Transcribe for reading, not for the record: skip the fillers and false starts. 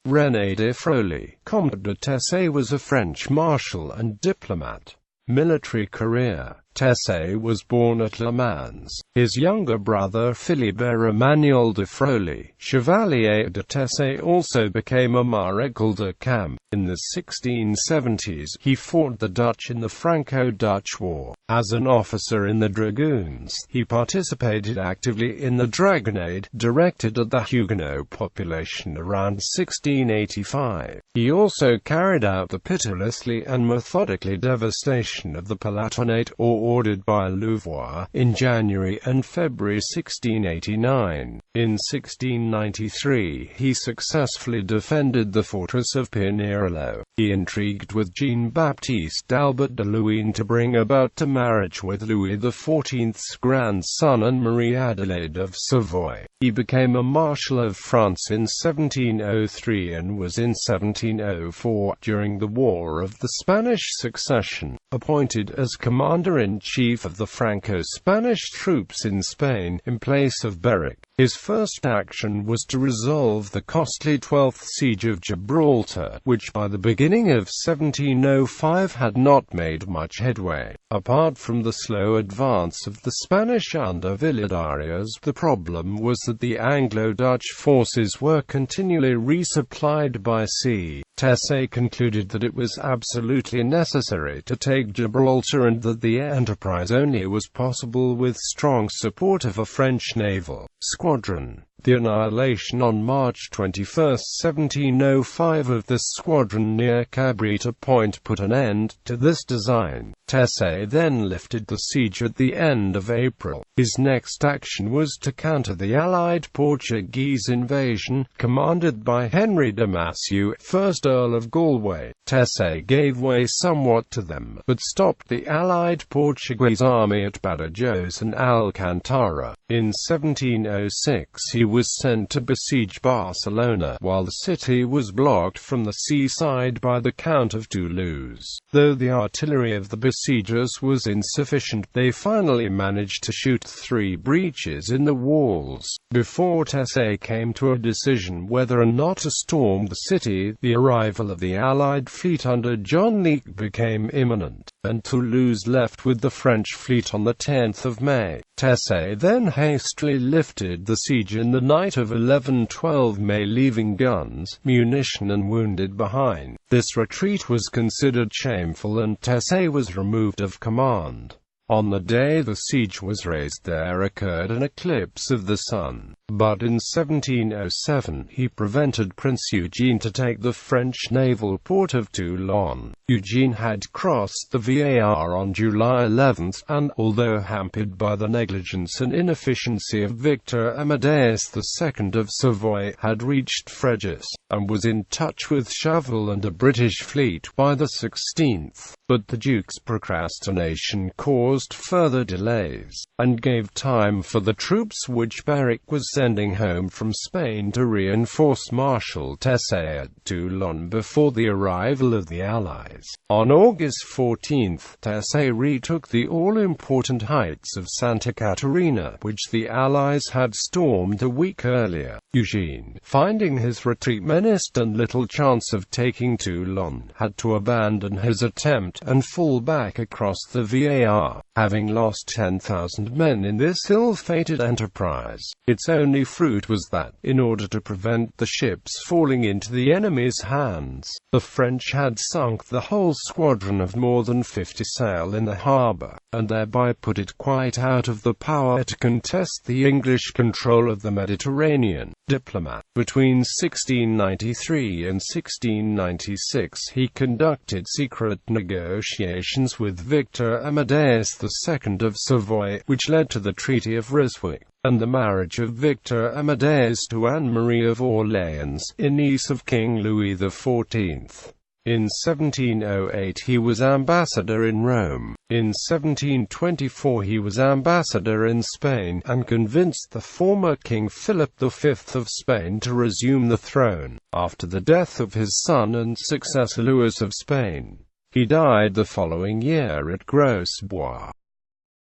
René de Froulay, Comte de Tessé, was a French marshal and diplomat. Military career. Tessé was born at Le Mans. His younger brother Philibert Emmanuel de Froulay, Chevalier de Tessé, also became a Maréchal de Camp. In the 1670s, he fought the Dutch in the Franco-Dutch War. As an officer in the Dragoons, he participated actively in the Dragonnade, directed at the Huguenot population around 1685. He also carried out the pitilessly and methodically devastation of the Palatinate, or ordered by Louvois, in January and February 1689. In 1693, he successfully defended the fortress of Pinerolo. He intrigued with Jean-Baptiste Albert de Luynes to bring about a marriage with Louis XIV's grandson and Marie Adelaide of Savoy. He became a Marshal of France in 1703 and was in 1704, during the War of the Spanish Succession, appointed as Commander-in-Chief of the Franco-Spanish troops in Spain, in place of Berwick. His first action was to resolve the costly 12th Siege of Gibraltar, which by the beginning of 1705 had not made much headway. Apart from the slow advance of the Spanish under Villadiaz, the problem was that the Anglo-Dutch forces were continually resupplied by sea. Tessé concluded that it was absolutely necessary to take Gibraltar and that the enterprise only was possible with strong support of a French naval squadron. The annihilation on March 21, 1705 of the squadron near Cabrita Point put an end to this design. Tessé then lifted the siege at the end of April. His next action was to counter the Allied Portuguese invasion, commanded by Henry de Massieu, 1st Earl of Galway. Tessé gave way somewhat to them, but stopped the Allied Portuguese army at Badajoz and Alcantara. In 1706 he was sent to besiege Barcelona, while the city was blocked from the seaside by the Count of Toulouse. Though the artillery of the besiegers was insufficient, they finally managed to shoot 3 breaches in the walls. Before Tessé came to a decision whether or not to storm the city, the arrival of the Allied fleet under John Leake became imminent, and Toulouse left with the French fleet on the 10th of May. Tessé then hastily lifted the siege in the night of 11-12 May, leaving guns, munition and wounded behind. This retreat was considered shameful and Tessé was removed of command. On the day the siege was raised there occurred an eclipse of the sun, but in 1707 he prevented Prince Eugene to take the French naval port of Toulon. Eugene had crossed the Var on July 11, and, although hampered by the negligence and inefficiency of Victor Amadeus II of Savoy, had reached Fréjus, and was in touch with Chauvel and a British fleet by the 16th. But the Duke's procrastination caused further delays, and gave time for the troops which Berwick was sending home from Spain to reinforce Marshal Tessé at Toulon before the arrival of the Allies. On August 14, Tessé retook the all-important heights of Santa Catarina, which the Allies had stormed a week earlier. Eugene, finding his retreat menaced and little chance of taking Toulon, had to abandon his attempt and fall back across the Var, having lost 10,000 men in this ill-fated enterprise. Its only fruit was that, in order to prevent the ships falling into the enemy's hands, the French had sunk the whole squadron of more than 50 sail in the harbour, and thereby put it quite out of the power to contest the English control of the Mediterranean. Diplomat. Between 1693 and 1696 he conducted secret negotiations with Victor Amadeus II of Savoy, which led to the Treaty of Ryswick, and the marriage of Victor Amadeus to Anne-Marie of Orleans, a niece of King Louis XIV. In 1708 he was ambassador in Rome. In 1724 he was ambassador in Spain, and convinced the former King Philip V of Spain to resume the throne, after the death of his son and successor Louis of Spain. He died the following year at Gros-Bois.